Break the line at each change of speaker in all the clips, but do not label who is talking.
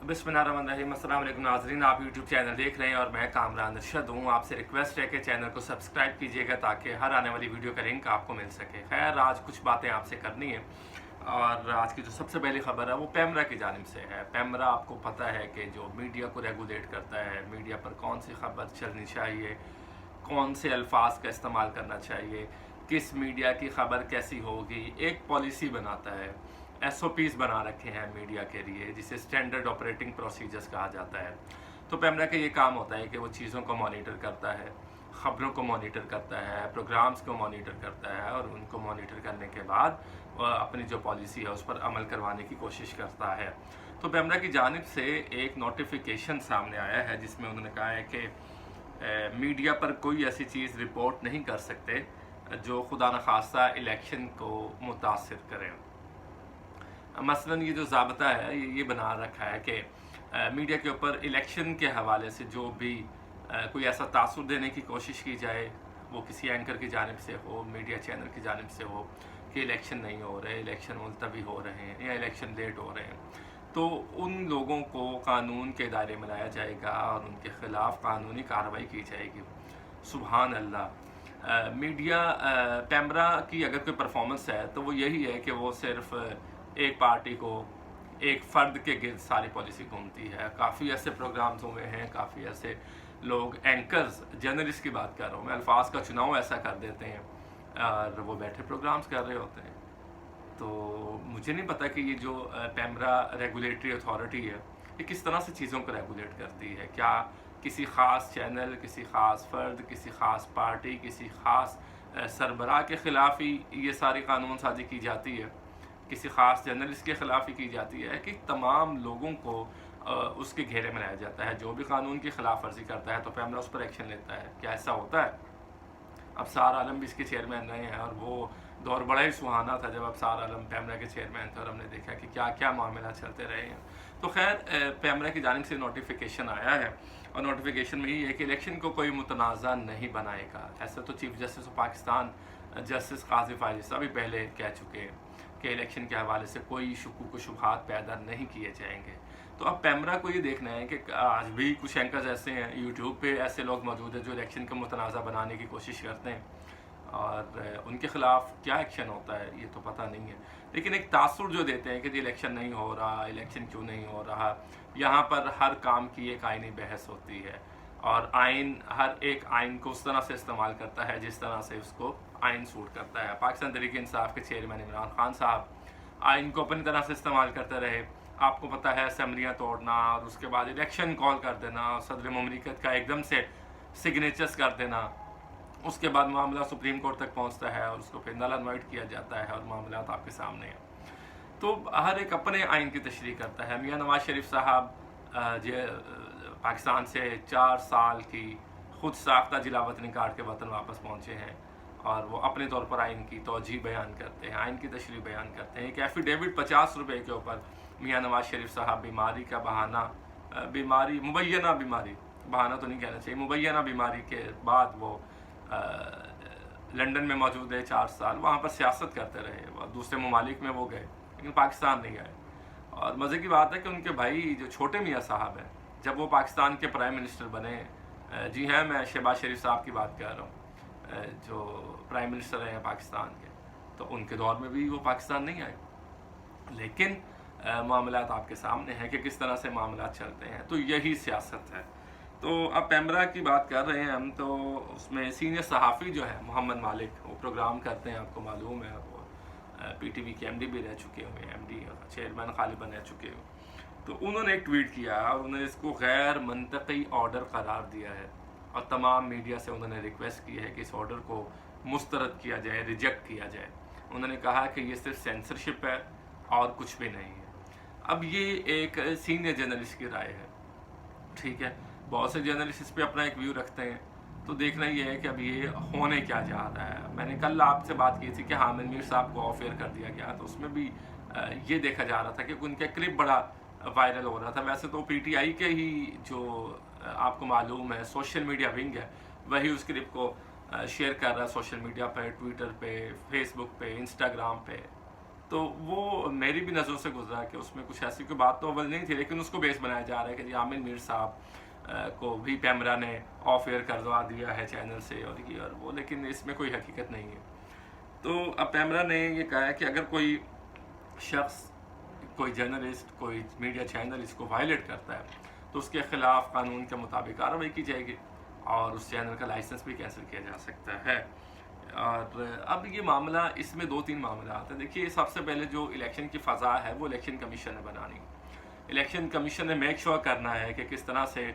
बिस्मिल्लाहिर्रहमानिर्रहीम। अस्सलाम वालेकुम नाज़रीन, आप यूट्यूब चैनल देख रहे हैं और मैं कामरान अरशद हूँ। आपसे रिक्वेस्ट है कि चैनल को सब्सक्राइब कीजिएगा ताकि हर आने वाली वीडियो का लिंक आपको मिल सके। खैर, आज कुछ बातें आपसे करनी है और आज की जो सबसे पहली खबर है वो पैमरा की जानिब से है। पैमरा आपको पता है कि जो मीडिया को रेगुलेट करता है, मीडिया पर कौन सी खबर चलनी चाहिए, कौन से अल्फाज का इस्तेमाल करना चाहिए, किस मीडिया की खबर कैसी होगी, एक पॉलिसी बनाता है। SOPs बना रखे हैं मीडिया के लिए, जिसे स्टैंडर्ड ऑपरेटिंग प्रोसीजर्स कहा जाता है। तो पैमरा का ये काम होता है कि वो चीज़ों को मॉनिटर करता है, ख़बरों को मॉनिटर करता है, प्रोग्राम्स को मॉनिटर करता है और उनको मॉनिटर करने के बाद अपनी जो पॉलिसी है उस पर अमल करवाने की कोशिश करता है। तो पैमरा की जानिब से एक नोटिफिकेशन सामने आया है जिसमें उन्होंने कहा है कि मीडिया पर कोई ऐसी चीज़ रिपोर्ट नहीं कर सकते जो खुदा न खास्ता इलेक्शन को मुतासिर करें। मसलन ये जो ज़ाब्ता है ये बना रखा है कि मीडिया के ऊपर इलेक्शन के हवाले से जो भी कोई ऐसा तासुर देने की कोशिश की जाए, वो किसी एंकर की जानिब से हो, मीडिया चैनल की जानिब से हो कि इलेक्शन नहीं हो रहे, इलेक्शन मुलतवी हो रहे हैं या इलेक्शन लेट हो रहे हैं, तो उन लोगों को कानून के दायरे में लाया जाएगा और उनके ख़िलाफ़ कानूनी कार्रवाई की जाएगी। सुबहान अल्लाह। मीडिया पैमरा की अगर कोई परफॉर्मेंस है तो वो यही है कि वो सिर्फ़ एक पार्टी को, एक फ़र्द के गिर्द सारी पॉलिसी घूमती है। काफ़ी ऐसे प्रोग्राम्स हुए हैं, काफ़ी ऐसे लोग, एंकर्स, जर्नलिस्ट की बात कर रहा हूँ मैं, अल्फाज का चुनाव ऐसा कर देते हैं और वो बैठे प्रोग्राम्स कर रहे होते हैं। तो मुझे नहीं पता कि ये जो पैमरा रेगुलेटरी अथॉरिटी है ये किस तरह से चीज़ों को रेगुलेट करती है। क्या किसी ख़ास चैनल, किसी ख़ास फ़र्द, किसी ख़ास पार्टी, किसी ख़ास सरबराह के ख़िलाफ़ ही ये सारी कानून साजी की जाती है, किसी ख़ास जर्नलिस्ट के ख़िलाफ़ ही की जाती है, कि तमाम लोगों को उसके घेरे में लाया जाता है। जो भी कानून की खिलाफ वर्जी करता है तो पैमरा उस पर एक्शन लेता है। क्या ऐसा होता है? अबसार आलम भी इसके चेयरमैन रहे हैं और वो दौर बड़ा ही सुहाना था जब अबसार आलम पैमरा के चेयरमैन थे और हमने देखा कि क्या क्या मामला चलते रहे हैं। तो खैर, पैमरा की जानिब से नोटिफिकेशन आया है और नोटिफिकेशन में ये है कि इलेक्शन को कोई मुतनाज़ा नहीं बनाएगा। ऐसा तो chief justice of Pakistan justice Qazi Fazil साहब भी पहले कह चुके हैं कि इलेक्शन के हवाले से कोई शुकूक व शुबहात पैदा नहीं किए जाएंगे। तो अब पैमरा को ये देखना है कि आज भी कुछ एंकर्स ऐसे हैं, यूट्यूब पे ऐसे लोग मौजूद हैं जो इलेक्शन को मुतनाज़ा बनाने की कोशिश करते हैं और उनके ख़िलाफ़ क्या एक्शन होता है ये तो पता नहीं है। लेकिन एक तासुर जो देते हैं कि जी इलेक्शन नहीं हो रहा, इलेक्शन क्यों नहीं हो रहा, यहाँ पर हर काम की एक आइनी बहस होती है और आइन, हर एक आइन को उस तरह से इस्तेमाल करता है जिस तरह से उसको आइन सूट करता है। पाकिस्तान तहरीक इंसाफ के चेयरमैन इमरान खान साहब आइन को अपनी तरह से इस्तेमाल करते रहे। आपको पता है, असम्बलियाँ तोड़ना और उसके बाद इलेक्शन कॉल कर देना, सदर ममलिकत का एकदम से सिग्नेचर्स कर देना, उसके बाद मामला सुप्रीम कोर्ट तक पहुंचता है और उसको फिर नल एंड किया जाता है और मामला आपके सामने है। तो हर एक अपने आइन की तशरीह करता है। मियाँ नवाज शरीफ साहब पाकिस्तान से 4 साल की खुद साख्ता जिला वतनी काट के वतन वापस पहुँचे हैं और वो अपने तौर पर आइन की तौजीह बयान करते हैं, आइन की तशरीह बयान करते हैं। एक एफिडेविट 50 रुपये के ऊपर मियाँ नवाज शरीफ साहब बीमारी का बहाना, बीमारी, मुबैना बीमारी, बहाना तो नहीं कहना चाहिए, मुबैना बीमारी के बाद वो लंदन में मौजूद है 4 साल, वहाँ पर सियासत करते रहे। वो दूसरे ममालिक में वो गए लेकिन पाकिस्तान नहीं आए। और मज़े की बात है कि उनके भाई जो छोटे मियाँ साहब हैं, जब वो पाकिस्तान के प्राइम मिनिस्टर बने, जी हाँ, मैं शहबाज शरीफ साहब की बात कर रहा हूँ, जो प्राइम मिनिस्टर रहे हैं पाकिस्तान के, तो उनके दौर में भी वो पाकिस्तान नहीं आए। लेकिन मामलात आपके सामने हैं कि किस तरह से मामलात चलते हैं। तो यही सियासत है। तो अब पैमरा की बात कर रहे हैं हम, तो उसमें सीनियर सहाफ़ी जो है मोहम्मद मालिक, वो प्रोग्राम करते हैं, आपको मालूम है, वो PTV के MD भी रह चुके हुए हैं, MD चेयरमैन गालिबन रह चुके हुए। तो उन्होंने एक ट्वीट किया और उन्होंने इसको गैर मंतकी ऑर्डर करार दिया है और तमाम मीडिया से उन्होंने रिक्वेस्ट की है कि इस ऑर्डर को मुस्तरद किया जाए, रिजेक्ट किया जाए। उन्होंने कहा कि ये सिर्फ सेंसरशिप है और कुछ भी नहीं है। अब ये एक सीनियर जर्नलिस्ट की राय है, ठीक है, बहुत से जर्नलिस्ट इस पर अपना एक व्यू रखते हैं। तो देखना ये है कि अब ये होने क्या जा रहा है। मैंने कल आपसे बात की थी कि हामिद मीर साहब को ऑफ एयर कर दिया गया, तो उसमें भी ये देखा जा रहा था कि उनका क्लिप बड़ा वायरल हो रहा था। वैसे तो PTI के ही जो आपको मालूम है सोशल मीडिया विंग है, वही उस क्लिप को शेयर कर रहा है सोशल मीडिया पे, ट्विटर पे, फेसबुक पे, इंस्टाग्राम पे। تو وہ میری بھی نظروں سے گزرا کہ اس میں کچھ ایسی کوئی بات تو اول نہیں تھی، لیکن اس کو بیس بنایا جا رہا ہے کہ جی عامر میر صاحب کو بھی پیمرا نے آف ایئر کروا دیا ہے چینل سے اور یہ اور وہ، لیکن اس میں کوئی حقیقت نہیں ہے۔ تو اب پیمرا نے یہ کہا ہے کہ اگر کوئی شخص، کوئی جرنلسٹ، کوئی میڈیا چینل اس کو وائلیٹ کرتا ہے تو اس کے خلاف قانون کے مطابق کارروائی کی جائے گی اور اس چینل کا لائسنس بھی کینسل کیا جا سکتا ہے۔ اور اب یہ معاملہ، اس میں 2-3 معاملات ہیں۔ دیکھیے سب سے پہلے جو الیکشن کی فضا ہے وہ الیکشن کمیشن نے بنانی، الیکشن کمیشن نے میک شور کرنا ہے کہ کس طرح سے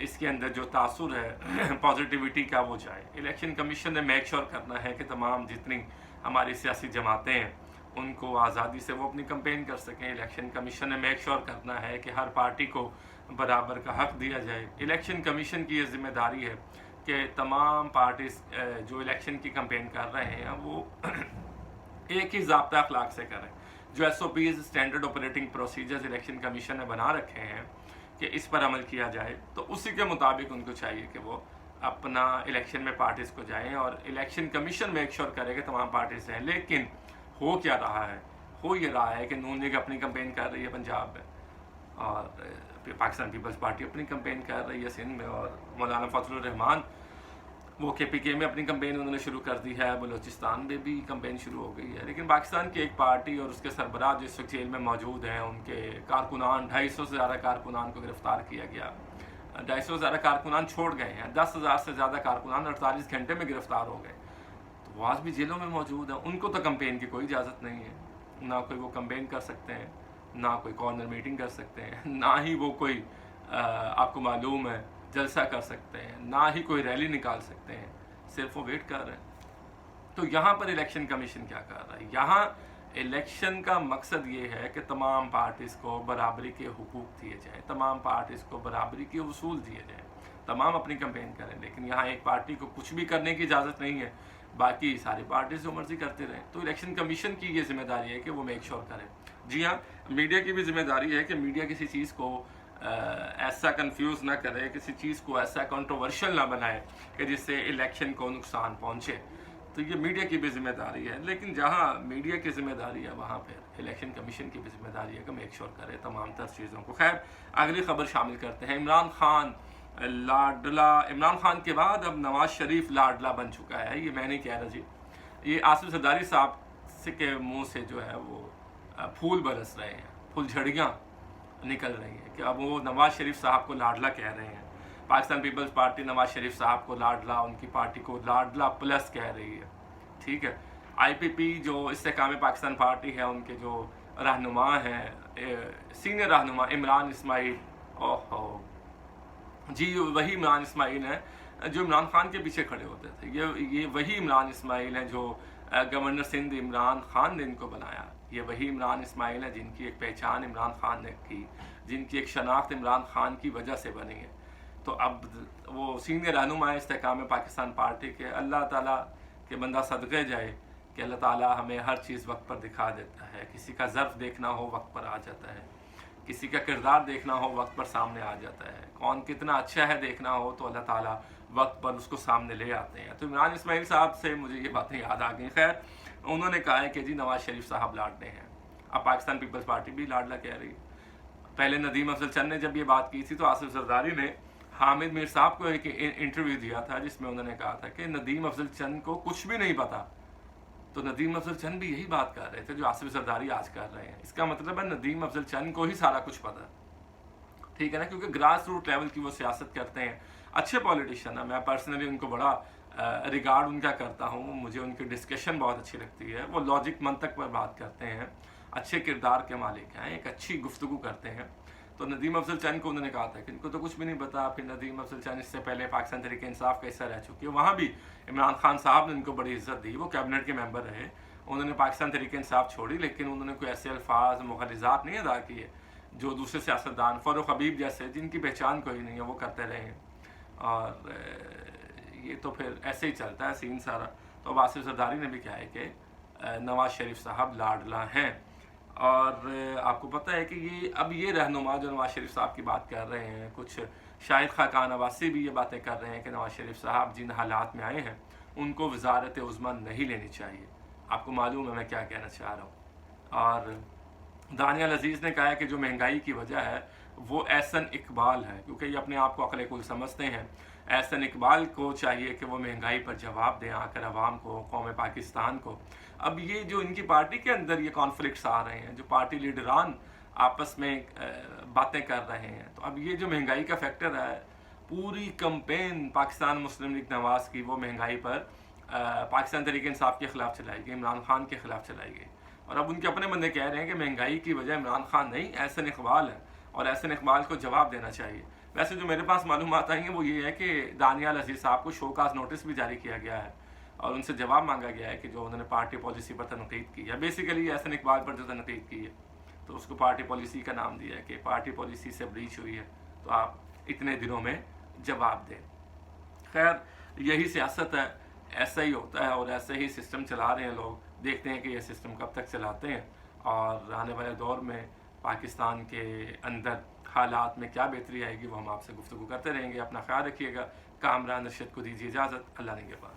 اس کے اندر جو تاثر ہے پازیٹیوٹی کا وہ جائے۔ الیکشن کمیشن نے میک شور کرنا ہے کہ تمام جتنی ہماری سیاسی جماعتیں ہیں ان کو آزادی سے وہ اپنی کمپین کر سکیں۔ الیکشن کمیشن نے میک شور کرنا ہے کہ ہر پارٹی کو برابر کا حق دیا جائے۔ الیکشن کمیشن کی یہ ذمہ داری ہے کہ تمام پارٹیز جو الیکشن کی کمپین کر رہے ہیں وہ ایک ہی ضابطہ اخلاق سے کریں۔ جو S O Ps, standard operating procedures election commission نے بنا رکھے ہیں کہ اس پر عمل کیا جائے، تو اسی کے مطابق ان کو چاہیے کہ وہ اپنا الیکشن میں پارٹیز کو جائیں اور الیکشن کمیشن میک شور کرے کہ تمام پارٹیز ہیں۔ لیکن ہو کیا رہا ہے؟ ہو یہ رہا ہے کہ نون لیگ اپنی کمپین کر رہی ہے پنجاب میں، اور پاکستان پیپلز پارٹی اپنی کمپین کر رہی ہے سندھ میں، اور مولانا فضل الرحمان وہ کے پی کے میں اپنی کمپین انہوں نے شروع کر دی ہے، بلوچستان میں بھی کمپین شروع ہو گئی ہے۔ لیکن پاکستان کی ایک پارٹی اور اس کے سربراہ جو اس وقت جیل میں موجود ہیں، ان کے کارکنان 250 سے زیادہ کارکنان کو گرفتار کیا گیا، 250 سے زیادہ کارکنان چھوڑ گئے ہیں، 10,000 سے زیادہ کارکنان 48 گھنٹے میں گرفتار ہو گئے، تو وہ آج بھی جیلوں میں موجود ہیں۔ ان کو تو کمپین کی کوئی اجازت نہیں ہے، نہ کوئی وہ کمپین کر سکتے ہیں، نہ کوئی کارنر میٹنگ کر سکتے ہیں، نہ ہی وہ کوئی آپ کو معلوم ہے جلسہ کر سکتے ہیں، نہ ہی کوئی ریلی نکال سکتے ہیں، صرف وہ ویٹ کر رہے ہیں۔ تو یہاں پر الیکشن کمیشن کیا کر رہا ہے؟ یہاں الیکشن کا مقصد یہ ہے کہ تمام پارٹیز کو برابری کے حقوق دیے جائیں، تمام پارٹیز کو برابری کے اصول دیے جائیں، تمام اپنی کمپین کریں، لیکن یہاں ایک پارٹی کو کچھ بھی کرنے کی اجازت نہیں ہے، باقی ساری پارٹیز جو مرضی کرتے رہیں۔ تو الیکشن کمیشن کی یہ ذمہ داری ہے کہ وہ میک شور کرے۔ جی ہاں، میڈیا کی بھی ذمہ داری ہے کہ میڈیا کسی چیز کو ایسا کنفیوز نہ کرے، کسی چیز کو ایسا کنٹروورشل نہ بنائے کہ جس سے الیکشن کو نقصان پہنچے۔ تو یہ میڈیا کی بھی ذمہ داری ہے، لیکن جہاں میڈیا کی ذمہ داری ہے وہاں پھر الیکشن کمیشن کی بھی ذمہ داری ہے کہ میک شور کرے تمام تر چیزوں کو۔ خیر، اگلی خبر شامل کرتے ہیں۔ عمران خان لاڈلا، عمران خان کے بعد اب نواز شریف لاڈلا بن چکا ہے۔ یہ میں نہیں کہہ رہا جی، یہ آصف زرداری صاحب کے منہ سے جو ہے وہ پھول برس رہے ہیں، پھول جھڑیاں نکل رہی ہیں کہ اب وہ نواز شریف صاحب کو لاڈلا کہہ رہے ہیں۔ پاکستان پیپلز پارٹی نواز شریف صاحب کو لاڈلا، ان کی پارٹی کو لاڈلا پلس کہہ رہی ہے، ٹھیک ہے۔ آئی پی پی جو استحکام پاکستان پارٹی ہے، ان کے جو رہنما ہیں، سینئر رہنما عمران اسماعیل، اوہو جی وہی عمران اسماعیل ہیں جو عمران خان کے پیچھے کھڑے ہوتے تھے، یہ وہی عمران اسماعیل ہیں جو گورنر سندھ عمران خان نے ان کو بنایا، یہ وہی عمران اسماعیل ہیں جن کی ایک پہچان عمران خان نے کی، جن کی ایک شناخت عمران خان کی وجہ سے بنی ہے۔ تو اب وہ سینئر رہنما استحکام پاکستان پارٹی کے، اللہ تعالیٰ کے بندہ صدقے جائے کہ اللہ تعالیٰ ہمیں ہر چیز وقت پر دکھا دیتا ہے، کسی کا ظرف دیکھنا ہو وقت پر آ جاتا ہے، کسی کا کردار دیکھنا ہو وقت پر سامنے آ جاتا ہے، کون کتنا اچھا ہے دیکھنا ہو تو اللہ تعالیٰ وقت پر اس کو سامنے لے آتے ہیں۔ تو عمران اسماعیل صاحب سے مجھے یہ باتیں یاد آ گئیں۔ خیر، انہوں نے کہا ہے کہ جی نواز شریف صاحب لاڈلے ہیں، اب پاکستان پیپلز پارٹی بھی لاڈلا کہہ رہی ہے۔ پہلے ندیم افضل چند نے جب یہ بات کی تھی تو آصف زرداری نے حامد میر صاحب کو ایک انٹرویو دیا تھا جس میں انہوں نے کہا تھا کہ ندیم افضل چند کو کچھ بھی نہیں پتا، تو ندیم افضل چند بھی یہی بات کر رہے تھے جو آصف زرداری آج کر رہے ہیں۔ اس کا مطلب ہے ندیم افضل چند کو ہی سارا کچھ پتا، ٹھیک ہے نا، کیونکہ گراس روٹ لیول کی وہ سیاست کرتے ہیں، اچھے پولیٹیشین ہیں، میں پرسنلی ان کو بڑا ریگارڈ ان کا کرتا ہوں، مجھے ان کی ڈسکشن بہت اچھی لگتی ہے، وہ لاجک منطق پر بات کرتے ہیں، اچھے کردار کے مالک ہیں، ایک اچھی گفتگو کرتے ہیں۔ تو ندیم افضل چند کو انہوں نے کہا تھا کہ ان کو تو کچھ بھی نہیں پتا۔ پھر ندیم افضل چند اس سے پہلے پاکستان تحریک انصاف کا حصہ رہ چکی ہے، وہاں بھی عمران خان صاحب نے ان کو بڑی عزت دی، وہ کیبنٹ کے ممبر رہے، انہوں نے پاکستان تحریک انصاف چھوڑی لیکن انہوں نے کوئی ایسے الفاظ مغلظات نہیں ادا کیے جو دوسرے سیاستدان فاروق حبیب جیسے جن کی پہچان کوئی نہیں ہے وہ کرتے رہے ہیں، اور یہ تو پھر ایسے ہی چلتا ہے سین سارا۔ تو اب آصف زرداری نے بھی کہا ہے کہ نواز شریف صاحب لاڈلا ہیں، اور آپ کو پتہ ہے کہ یہ رہنما جو نواز شریف صاحب کی بات کر رہے ہیں، کچھ شاہد خاقان عباسی بھی یہ باتیں کر رہے ہیں کہ نواز شریف صاحب جن حالات میں آئے ہیں ان کو وزارت عظمیٰ نہیں لینی چاہیے۔ آپ کو معلوم ہے میں کیا کہنا چاہ رہا ہوں، और दानियाल अजीज़ ने कहा है कि जो महंगाई की वजह है वो एहसन इकबाल है, क्योंकि ये अपने आप को अक़ल कुल समझते हैं। एहसन इकबाल को चाहिए कि वो महंगाई पर जवाब दें आकर अवाम को, कौम पाकिस्तान को। अब ये जो इनकी पार्टी के अंदर ये कॉन्फ्लिक्ट्स आ रहे हैं, जो पार्टी लीडरान आपस में बातें कर रहे हैं, तो अब ये जो महंगाई का फैक्टर है, पूरी कंपेन पाकिस्तान मुस्लिम लीग नवाज़ की वो महंगाई पर पाकिस्तान तहरीक इंसाफ के ख़िलाफ़ चलाई गई, इमरान खान के ख़िलाफ़ चलाई गई। और अब उनके अपने बंदे कह रहे हैं कि महंगाई की वजह इमरान खान नहीं, एहसन इकबाल है, और एहसन इकबाल को जवाब देना चाहिए। वैसे जो मेरे पास मालूमात आई हैं वो ये है कि दानियाल अजीज़ साहब को शोकास नोटिस भी जारी किया गया है और उनसे जवाब मांगा गया है कि जो उन्होंने पार्टी पॉलिसी पर तनकीद की है, बेसिकली एहसन इकबाल पर जो तनकीद की है, तो उसको पार्टी पॉलिसी का नाम दिया है कि पार्टी पॉलिसी से ब्रीच हुई है, तो आप इतने दिनों में जवाब दें। खैर, यही सियासत है, ऐसा ही होता है और ऐसे ही सिस्टम चला रहे हैं लोग। देखते हैं कि ये सिस्टम कब तक चलाते हैं और आने वाले दौर में पाकिस्तान के अंदर हालात में क्या बेहतरी आएगी, वो हम आपसे गुफ्तगू करते रहेंगे। अपना ख्याल रखिएगा। कामरान अरशद को दीजिए इजाज़त। अल्लाह ने के बाद।